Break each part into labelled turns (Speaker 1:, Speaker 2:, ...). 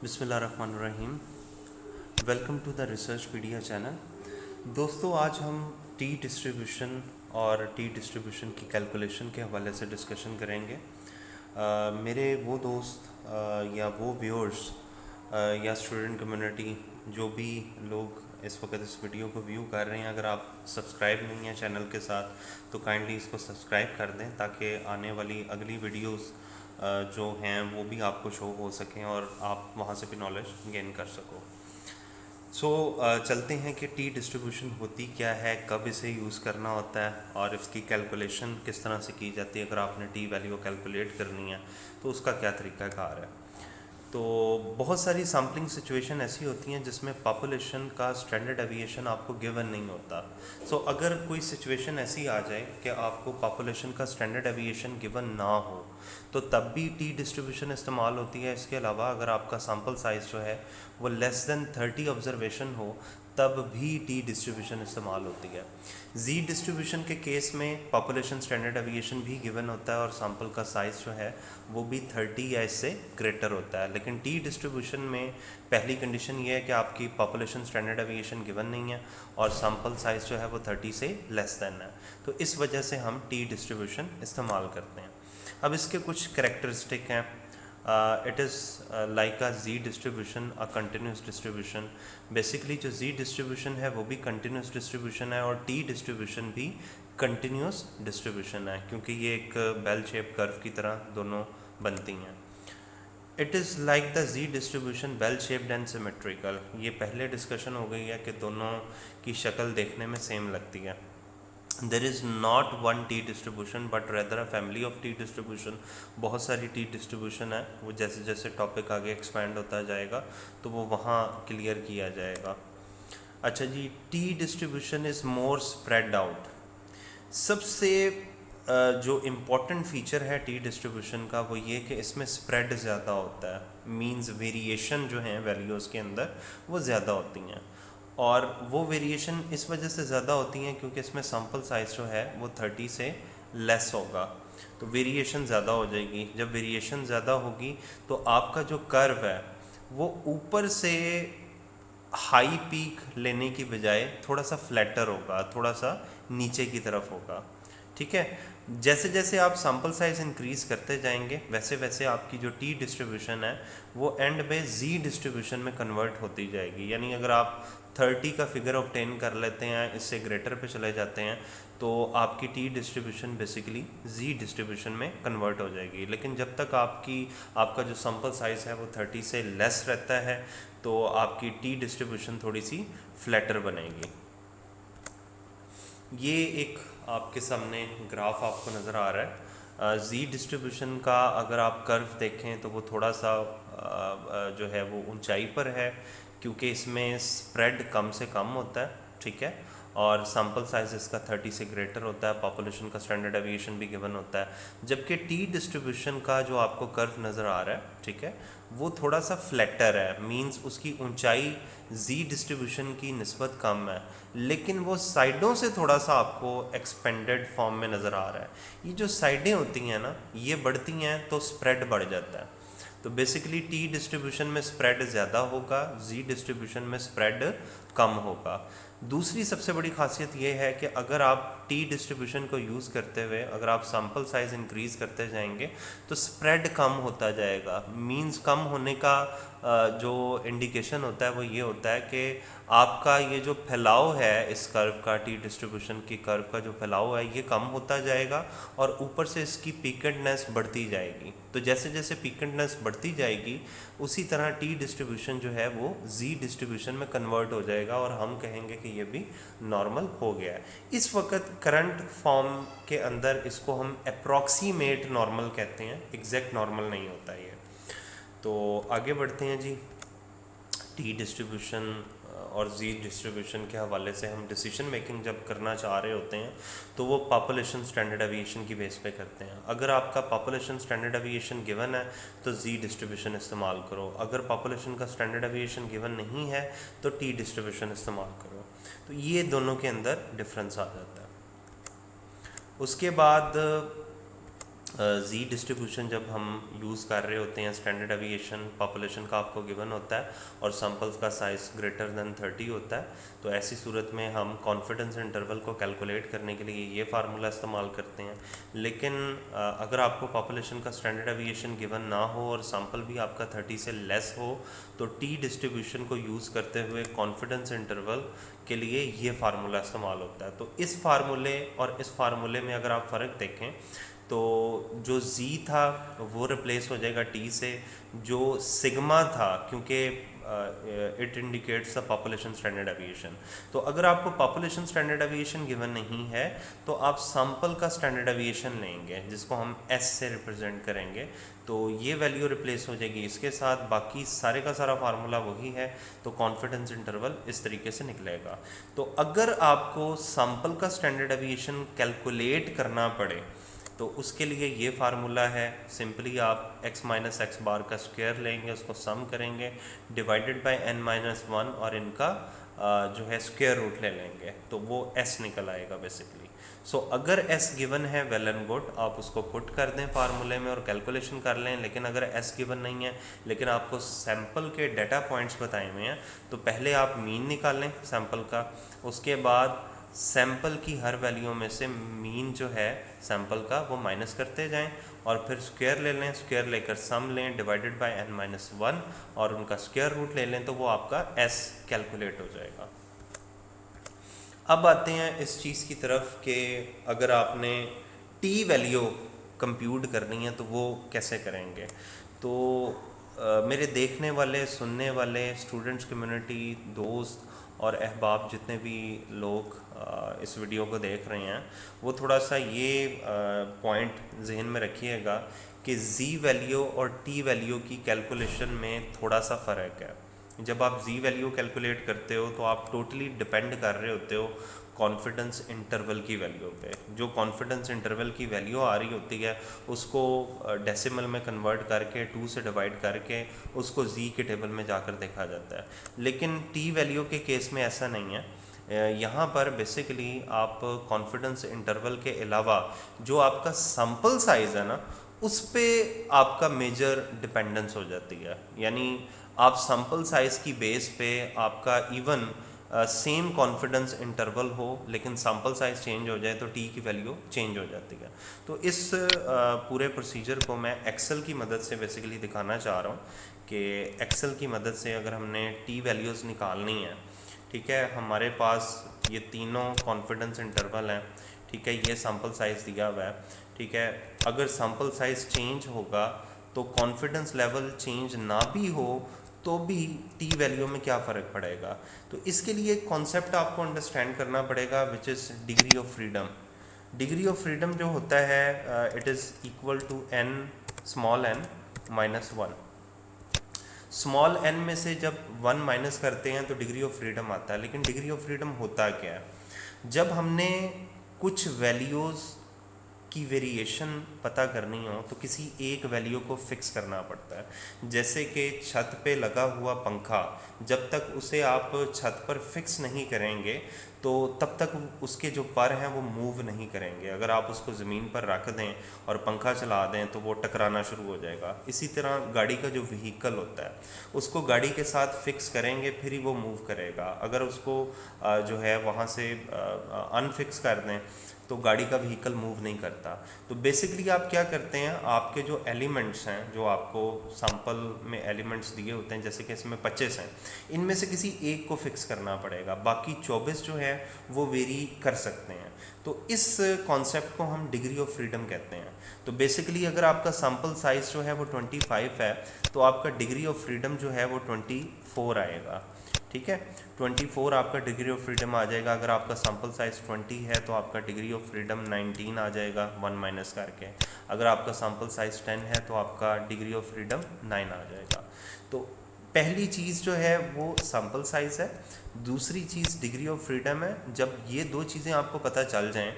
Speaker 1: बिस्मिल्लाहिर्रहमानिर्रहीम। Welcome to the research pedia channel. दोस्तों, आज हम टी डिस्ट्रीब्यूशन और टी डिस्ट्रीब्यूशन की कैलकुलेशन के हवाले से डिस्कशन करेंगे। मेरे वो दोस्त या वो व्यूअर्स या स्टूडेंट कम्युनिटी जो भी लोग इस वक्त इस वीडियो को व्यू कर रहे हैं, अगर आप सब्सक्राइब नहीं हैं चैनल के साथ तो काइंडली इसको सब्सक्राइब कर दें ताकि आने वाली अगली वीडियोस जो हैं वो भी आपको शो हो सकें और आप वहाँ से भी नॉलेज गेन कर सको। चलते हैं कि टी डिस्ट्रीब्यूशन होती क्या है, कब इसे यूज़ करना होता है और इसकी कैलकुलेशन किस तरह से की जाती है। अगर आपने टी वैल्यू कैलकुलेट करनी है तो उसका क्या तरीक़ाकार है। तो बहुत सारी सैम्पलिंग सिचुएशन ऐसी होती हैं जिसमें पॉपुलेशन का स्टैंडर्ड डेविएशन आपको गिवन नहीं होता। अगर कोई सिचुएशन ऐसी आ जाए कि आपको पॉपुलेशन का स्टैंडर्ड डेविएशन गिवन ना हो तो तब भी टी डिस्ट्रीब्यूशन इस्तेमाल होती है। इसके अलावा अगर आपका सैम्पल साइज़ जो है वो लेस देन 30 ऑब्जर्वेशन हो तब भी टी डिस्ट्रीब्यूशन इस्तेमाल होती है। जी डिस्ट्रीब्यूशन के केस में पॉपुलेशन स्टैंडर्ड डेविएशन भी गिवन होता है और सैम्पल का साइज़ जो है वो भी 30 या इससे ग्रेटर होता है। लेकिन टी डिस्ट्रीब्यूशन में पहली कंडीशन ये है कि आपकी पॉपुलेशन स्टैंडर्ड डेविएशन गिवन नहीं है और सैम्पल साइज़ जो है वो 30 से लेस देन है। तो इस वजह से हम टी डिस्ट्रीब्यूशन इस्तेमाल करते हैं। अब इसके कुछ करेक्टरिस्टिक हैं। It is like a Z distribution, a continuous distribution. Basically जो जी डिस्ट्रीब्यूशन है वो भी कंटिन्यूस डिस्ट्रीब्यूशन है और टी डिस्ट्रीब्यूशन भी कंटिन्यूस डिस्ट्रीब्यूशन है, क्योंकि ये एक बेल शेप कर्व की तरह दोनों बनती हैं। It is like the Z distribution bell shaped and symmetrical. ये पहले डिस्कशन हो गई है कि दोनों की शक्ल देखने में सेम लगती है। There is not one T distribution but rather a family of T distribution. बहुत सारी टी डिस्ट्रीब्यूशन है, वो जैसे जैसे टॉपिक आगे एक्सपैंड होता जाएगा तो वो वहाँ क्लियर किया जाएगा। अच्छा जी, t distribution is more spread out. सबसे जो इम्पोर्टेंट फ़ीचर है टी डिस्ट्रीब्यूशन का वो ये कि इसमें स्प्रेड ज़्यादा होता है। मींस वेरिएशन जो हैं वैल्यूज़ के अंदर वो ज़्यादा होती हैं और वो वेरिएशन इस वजह से ज़्यादा होती हैं क्योंकि इसमें सैम्पल साइज़ जो है वो 30 से लेस होगा, तो वेरिएशन ज़्यादा हो जाएगी। जब वेरिएशन ज़्यादा होगी तो आपका जो कर्व है वो ऊपर से हाई पीक लेने की बजाय थोड़ा सा फ्लैटर होगा, थोड़ा सा नीचे की तरफ होगा। ठीक है, जैसे जैसे आप सैम्पल साइज़ इंक्रीज़ करते जाएंगे वैसे वैसे आपकी जो टी डिस्ट्रीब्यूशन है वो एंड में जी डिस्ट्रीब्यूशन में कन्वर्ट होती जाएगी। यानी अगर आप 30 का फिगर ऑब्टेन कर लेते हैं, इससे ग्रेटर पे चले जाते हैं तो आपकी टी डिस्ट्रीब्यूशन बेसिकली जी डिस्ट्रीब्यूशन में कन्वर्ट हो जाएगी। लेकिन जब तक आपका जो सैम्पल साइज़ है वो 30 से लेस रहता है तो आपकी टी डिस्ट्रीब्यूशन थोड़ी सी फ्लैटर बनेगी। ये एक आपके सामने ग्राफ आपको नज़र आ रहा है। जी डिस्ट्रीब्यूशन का अगर आप कर्व देखें तो वो थोड़ा सा जो है वो ऊंचाई पर है क्योंकि इसमें स्प्रेड कम से कम होता है। ठीक है, और सैम्पल साइज इसका 30 से ग्रेटर होता है, पॉपुलेशन का स्टैंडर्ड डेविएशन भी गिवन होता है। जबकि टी डिस्ट्रीब्यूशन का जो आपको कर्व नज़र आ रहा है, ठीक है, वो थोड़ा सा फ्लैटर है। मींस उसकी ऊंचाई जी डिस्ट्रीब्यूशन की निस्बत कम है लेकिन वो साइडों से थोड़ा सा आपको एक्सपेंडेड फॉर्म में नज़र आ रहा है। ये जो साइडें होती हैं ना, ये बढ़ती हैं तो स्प्रेड बढ़ जाता है। तो बेसिकली टी डिस्ट्रीब्यूशन में स्प्रेड ज़्यादा होगा, जी डिस्ट्रीब्यूशन में स्प्रेड कम होगा। दूसरी सबसे बड़ी खासियत ये है कि अगर आप टी डिस्ट्रीब्यूशन को यूज़ करते हुए अगर आप सैम्पल साइज़ इंक्रीज़ करते जाएंगे तो स्प्रेड कम होता जाएगा। मींस कम होने का जो इंडिकेशन होता है वो ये होता है कि आपका ये जो फैलाव है इस कर्व का, टी डिस्ट्रीब्यूशन की कर्व का जो फैलाव है ये कम होता जाएगा और ऊपर से इसकी पीकेंटनेस बढ़ती जाएगी। तो जैसे जैसे पीकेंटनेस बढ़ती जाएगी उसी तरह टी डिस्ट्रीब्यूशन जो है वो जी डिस्ट्रीब्यूशन में कन्वर्ट हो जाएगा और हम कहेंगे कि ये भी नॉर्मल हो गया है। इस वक्त करंट फॉर्म के अंदर इसको हम अप्रॉक्सीमेट नॉर्मल कहते हैं, एग्जैक्ट नॉर्मल नहीं होता ये। तो आगे बढ़ते हैं जी। टी डिस्ट्रीब्यूशन और जी डिस्ट्रीब्यूशन के हवाले से हम डिसीजन मेकिंग जब करना चाह रहे होते हैं तो वो पॉपुलेशन स्टैंडर्ड डेविएशन की बेस पे करते हैं। अगर आपका पॉपुलेशन स्टैंडर्ड डेविएशन गिवन है तो जी डिस्ट्रीब्यूशन इस्तेमाल करो, अगर पॉपुलेशन का स्टैंडर्ड डेविएशन गिवन नहीं है तो टी डिस्ट्रीब्यूशन इस्तेमाल करो। तो ये दोनों के अंदर डिफरेंस आ जाता है। उसके बाद जी डिस्ट्रीब्यूशन जब हम यूज़ कर रहे होते हैं, स्टैंडर्ड एविएशन पॉपुलेशन का आपको गिवन होता है और सैम्पल्स का साइज़ ग्रेटर देन 30 होता है, तो ऐसी सूरत में हम कॉन्फिडेंस इंटरवल को कैलकुलेट करने के लिए ये फार्मूला इस्तेमाल करते हैं। लेकिन अगर आपको पॉपुलेशन का स्टैंडर्ड एविएशन गिवन ना हो और सैम्पल भी आपका 30 से लेस हो, तो टी डिस्ट्रीब्यूशन को यूज़ करते हुए कॉन्फिडेंस इंटरवल के लिए ये फार्मूला इस्तेमाल होता है। तो इस फार्मूले और इस फार्मूले में अगर आप फ़र्क देखें तो जो z था वो रिप्लेस हो जाएगा t से, जो सिग्मा था क्योंकि it indicates the population standard aviation. तो अगर आपको पॉपुलेशन स्टैंडर्ड एविएशन गिवन नहीं है तो आप सैंपल का स्टैंडर्ड एविएशन लेंगे जिसको हम s से रिप्रेजेंट करेंगे, तो ये वैल्यू रिप्लेस हो जाएगी इसके साथ, बाकी सारे का सारा फार्मूला वही है। तो कॉन्फिडेंस इंटरवल इस तरीके से निकलेगा। तो अगर आपको सैंपल का स्टैंडर्ड एविएशन कैलकुलेट करना पड़े तो उसके लिए ये फार्मूला है, सिंपली आप x माइनस एक्स बार का स्क्वायर लेंगे, उसको सम करेंगे डिवाइडेड बाय n माइनस 1 और इनका जो है स्क्वायर रूट ले लेंगे, तो वो s निकल आएगा बेसिकली। सो अगर s गिवन है वेल एंड गुड, आप उसको पुट कर दें फार्मूले में और कैलकुलेशन कर लें। लेकिन अगर s गिवन नहीं है लेकिन आपको सैंपल के डाटा पॉइंट्स बताए हुए हैं, तो पहले आप मीन निकालें सैंपल का, उसके बाद सैंपल की हर वैल्यू में से मीन जो है सैंपल का वो माइनस करते जाएं और फिर स्क्वायर ले लें, स्क्वायर लेकर सम लें डिवाइडेड बाय n माइनस 1 और उनका स्क्वायर रूट ले लें, तो वो आपका s कैलकुलेट हो जाएगा। अब आते हैं इस चीज़ की तरफ कि अगर आपने t वैल्यू कंप्यूट करनी है तो वो कैसे करेंगे। तो मेरे देखने वाले सुनने वाले स्टूडेंट्स कम्युनिटी, दोस्त और अहबाब जितने भी लोग इस वीडियो को देख रहे हैं, वो थोड़ा सा ये पॉइंट जहन में रखिएगा कि z वैल्यू और t वैल्यू की कैलकुलेशन में थोड़ा सा फ़र्क है। जब आप z वैल्यू कैलकुलेट करते हो तो आप टोटली डिपेंड कर रहे होते हो कॉन्फिडेंस इंटरवल की वैल्यू पे। जो कॉन्फिडेंस इंटरवल की वैल्यू आ रही होती है उसको डेसिमल में कन्वर्ट करके 2 से डिवाइड करके उसको z के टेबल में जाकर देखा जाता है। लेकिन t वैल्यू के केस में ऐसा नहीं है। यहाँ पर बेसिकली आप कॉन्फिडेंस इंटरवल के अलावा जो आपका सैंपल साइज़ है ना, उस पे आपका मेजर डिपेंडेंस हो जाती है। यानी आप सैंपल साइज़ की बेस पे आपका इवन सेम कॉन्फिडेंस इंटरवल हो लेकिन सैंपल साइज़ चेंज हो जाए तो टी की वैल्यू चेंज हो जाती है। तो इस पूरे प्रोसीजर को मैं एक्सेल की मदद से बेसिकली दिखाना चाह रहा हूँ कि एक्सेल की मदद से अगर हमने टी वैल्यूज़ निकालनी है, ठीक है, हमारे पास ये तीनों कॉन्फिडेंस इंटरवल हैं, ठीक है, ये सैंपल साइज़ दिया हुआ है, ठीक है। अगर सैंपल साइज़ चेंज होगा तो कॉन्फिडेंस लेवल चेंज ना भी हो तो भी टी वैल्यू में क्या फ़र्क पड़ेगा। तो इसके लिए एक कॉन्सेप्ट आपको अंडरस्टैंड करना पड़ेगा which is degree of freedom. Degree of freedom जो होता है it is equal to n small n minus 1। Small n में से जब 1 माइनस करते हैं तो डिग्री ऑफ फ्रीडम आता है। लेकिन डिग्री ऑफ फ्रीडम होता क्या है? जब हमने कुछ वैल्यूज़ की वेरिएशन पता करनी हो तो किसी एक वैल्यू को फिक्स करना पड़ता है। जैसे कि छत पे लगा हुआ पंखा, जब तक उसे आप छत पर फिक्स नहीं करेंगे तो तब तक उसके जो पर हैं वो मूव नहीं करेंगे। अगर आप उसको ज़मीन पर रख दें और पंखा चला दें तो वो टकराना शुरू हो जाएगा। इसी तरह गाड़ी का जो व्हीकल होता है उसको गाड़ी के साथ फिक्स करेंगे फिर ही वो मूव करेगा। अगर उसको जो है वहाँ से अनफिक्स कर दें तो गाड़ी का व्हीकल मूव नहीं करता। तो बेसिकली आप क्या करते हैं, आपके जो एलिमेंट्स हैं, जो आपको सैंपल में एलिमेंट्स दिए होते हैं, जैसे कि इसमें 25 हैं, इनमें से किसी एक को फिक्स करना पड़ेगा, बाकी 24 जो है वो वेरी कर सकते हैं। तो इस कॉन्सेप्ट को हम डिग्री ऑफ फ्रीडम कहते हैं। तो बेसिकली अगर आपका सैंपल साइज़ जो है वो 25 है तो आपका डिग्री ऑफ फ्रीडम जो है वो 24 आएगा, ठीक है। 24 आपका डिग्री ऑफ फ्रीडम आ जाएगा। अगर आपका सैंपल साइज़ 20 है तो आपका डिग्री ऑफ फ्रीडम 19 आ जाएगा 1 माइनस करके। अगर आपका सैंपल साइज़ 10 है तो आपका डिग्री ऑफ फ्रीडम 9 आ जाएगा। तो पहली चीज़ जो है वो सैंपल साइज़ है, दूसरी चीज़ डिग्री ऑफ फ्रीडम है। जब ये दो चीज़ें आपको पता चल जाएं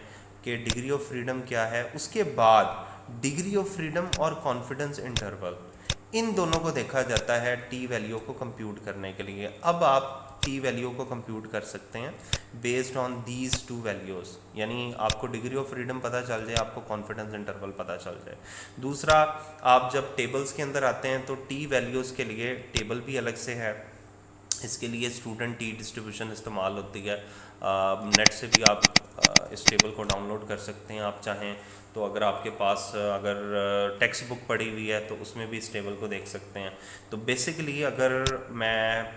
Speaker 1: कि डिग्री ऑफ फ्रीडम क्या है, उसके बाद डिग्री ऑफ फ्रीडम और कॉन्फिडेंस इंटरवल, इन दोनों को देखा जाता है टी वैल्यू को कंप्यूट करने के लिए। अब आप टी वैल्यू को कंप्यूट कर सकते हैं based on these two values, यानी आपको डिग्री ऑफ फ्रीडम पता चल जाए, आपको कॉन्फिडेंस इंटरवल पता चल जाए। दूसरा, आप जब टेबल्स के अंदर आते हैं तो टी वैल्यूज़ के लिए टेबल भी अलग से है, इसके लिए स्टूडेंट टी डिस्ट्रीब्यूशन इस्तेमाल होती है। नेट से भी आप इस टेबल को डाउनलोड कर सकते हैं आप चाहें तो। अगर आपके पास अगर टेक्स्ट बुक पड़ी हुई है तो उसमें भी इस टेबल को देख सकते हैं। तो बेसिकली अगर मैं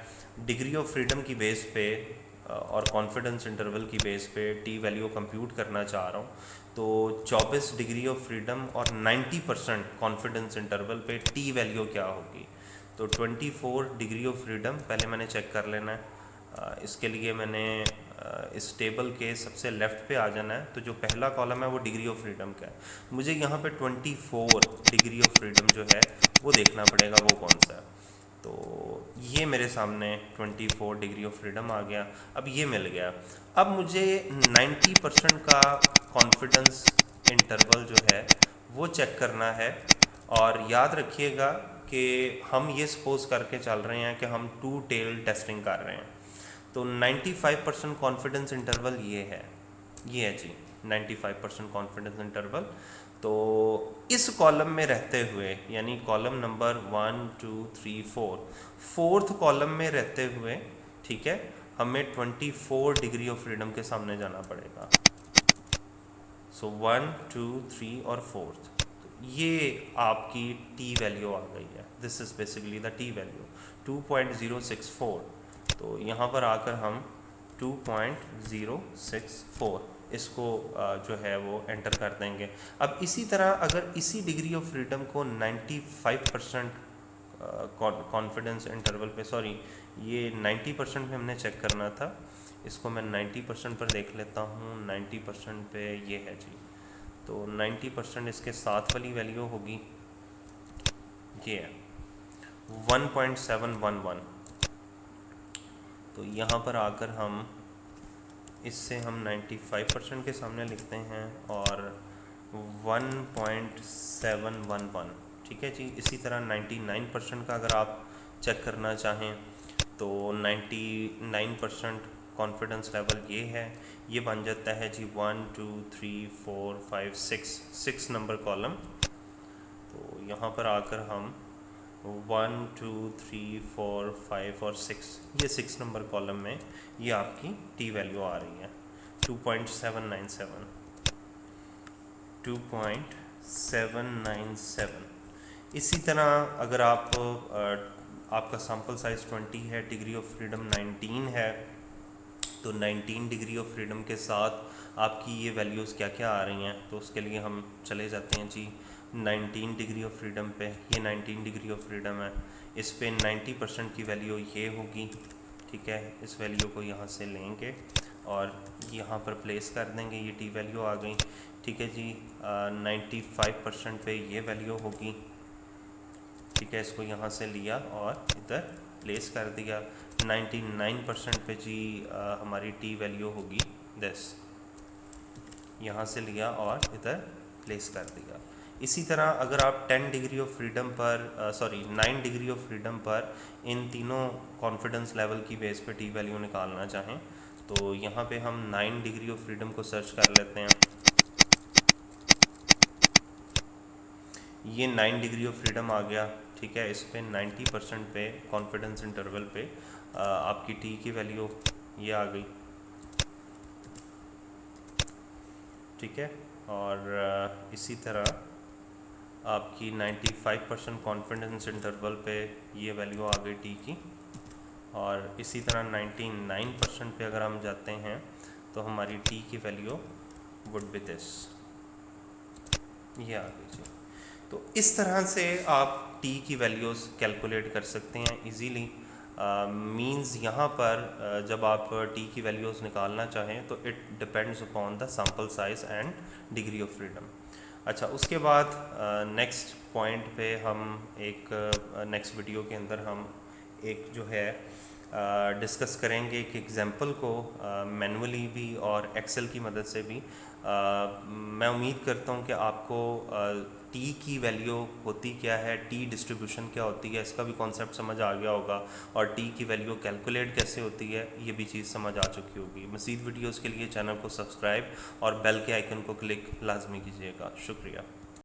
Speaker 1: डिग्री ऑफ फ्रीडम की बेस पे और कॉन्फिडेंस इंटरवल की बेस पे टी वैल्यू कंप्यूट करना चाह रहा हूँ, तो 24 डिग्री ऑफ फ्रीडम और 90% कॉन्फिडेंस इंटरवल पे टी वैल्यू क्या होगी। तो 24 डिग्री ऑफ फ्रीडम पहले मैंने चेक कर लेना है। इसके लिए मैंने इस टेबल के सबसे लेफ़्ट पे आ जाना है। तो जो पहला कॉलम है वो डिग्री ऑफ फ्रीडम का है, मुझे यहाँ पे 24 डिग्री ऑफ फ्रीडम जो है वो देखना पड़ेगा वो कौन सा है। तो ये मेरे सामने 24 डिग्री ऑफ फ्रीडम आ गया, अब ये मिल गया। अब मुझे 90% का कॉन्फिडेंस इंटरवल जो है वो चेक करना है। और याद रखिएगा कि हम ये सपोज करके चल रहे हैं कि हम टू टेल टेस्टिंग कर रहे हैं। तो 95% कॉन्फिडेंस इंटरवल ये है जी, 95% कॉन्फिडेंस इंटरवल। तो इस कॉलम में रहते हुए, यानी कॉलम नंबर 1 2 3 4, फोर्थ कॉलम में रहते हुए, ठीक है, हमें 24 डिग्री ऑफ फ्रीडम के सामने जाना पड़ेगा। सो 1 2 3 और फोर्थ, ये आपकी टी वैल्यू आ गई है। This is basically the T value 2.064। तो यहाँ पर आकर हम 2.064 इसको जो है वो एंटर कर देंगे। अब इसी तरह अगर इसी डिग्री ऑफ फ्रीडम को 95% कॉन्फिडेंस इंटरवल पे, सॉरी ये 90% पे हमने चेक करना था, इसको मैं 90% पर देख लेता हूँ। 90% पे ये है जी, तो 90% इसके साथ वाली वैल्यू होगी, ये है 1.711। तो यहाँ पर आकर हम इससे हम 95% के सामने लिखते हैं और 1.711, ठीक है जी। इसी तरह 99% का अगर आप चेक करना चाहें तो 99% कॉन्फिडेंस लेवल ये है, ये बन जाता है जी 1 2 3 4 5 6 नंबर कॉलम। तो यहाँ पर आकर हम 1 2 3 4 5 और 6, ये 6 नंबर कॉलम में ये आपकी टी वैल्यू आ रही है 2.797। 2.797। इसी तरह अगर आपका सैम्पल साइज़ 20 है, डिग्री ऑफ फ्रीडम 19 है, तो 19 डिग्री ऑफ फ्रीडम के साथ आपकी ये वैल्यूज़ क्या क्या आ रही हैं। तो उसके लिए हम चले जाते हैं जी 19 डिग्री ऑफ फ्रीडम पे। ये 19 डिग्री ऑफ फ्रीडम है, इस पे 90% की वैल्यू ये होगी, ठीक है। इस वैल्यू को यहाँ से लेंगे और यहाँ पर प्लेस कर देंगे, ये टी वैल्यू आ गई, ठीक है जी। 95% पे ये वैल्यू होगी, ठीक है। इसको यहाँ से लिया और इधर प्लेस कर दिया। 99% पे जी हमारी टी वैल्यू होगी 10, यहाँ से लिया और इधर प्लेस कर दिया। इसी तरह अगर आप 10 डिग्री ऑफ फ्रीडम पर 9 डिग्री ऑफ फ्रीडम पर इन तीनों कॉन्फिडेंस लेवल की बेस पे टी वैल्यू निकालना चाहें तो यहाँ पे हम 9 डिग्री ऑफ फ्रीडम को सर्च कर लेते हैं। ये 9 डिग्री ऑफ फ्रीडम आ गया, ठीक है। इस पे 90% पे कॉन्फिडेंस इंटरवल पे आपकी टी की वैल्यू ये आ गई, ठीक है। और इसी तरह आपकी 95% कॉन्फिडेंस इंटरवल पे ये वैल्यू आ गई टी की। और इसी तरह 99% पे अगर हम जाते हैं तो हमारी टी की वैल्यू वुड बी दिस, ये आ गई जी। तो इस तरह से आप टी की वैल्यूज़ कैलकुलेट कर सकते हैं इजीली। मींस यहाँ पर जब आप टी की वैल्यूज़ निकालना चाहें तो it depends upon the sample size and degree of freedom. अच्छा, उसके बाद नेक्स्ट पॉइंट पे हम एक नेक्स्ट वीडियो के अंदर हम एक जो है डिस्कस करेंगे एक एग्जांपल को मैनुअली भी और एक्सेल की मदद से भी। मैं उम्मीद करता हूँ कि आपको टी की वैल्यू होती क्या है, टी डिस्ट्रीब्यूशन क्या होती है, इसका भी कॉन्सेप्ट समझ आ गया होगा, और टी की वैल्यू कैलकुलेट कैसे होती है ये भी चीज़ समझ आ चुकी होगी। मज़ीद वीडियोज़ के लिए चैनल को सब्सक्राइब और बेल के आइकन को क्लिक लाजमी कीजिएगा। शुक्रिया।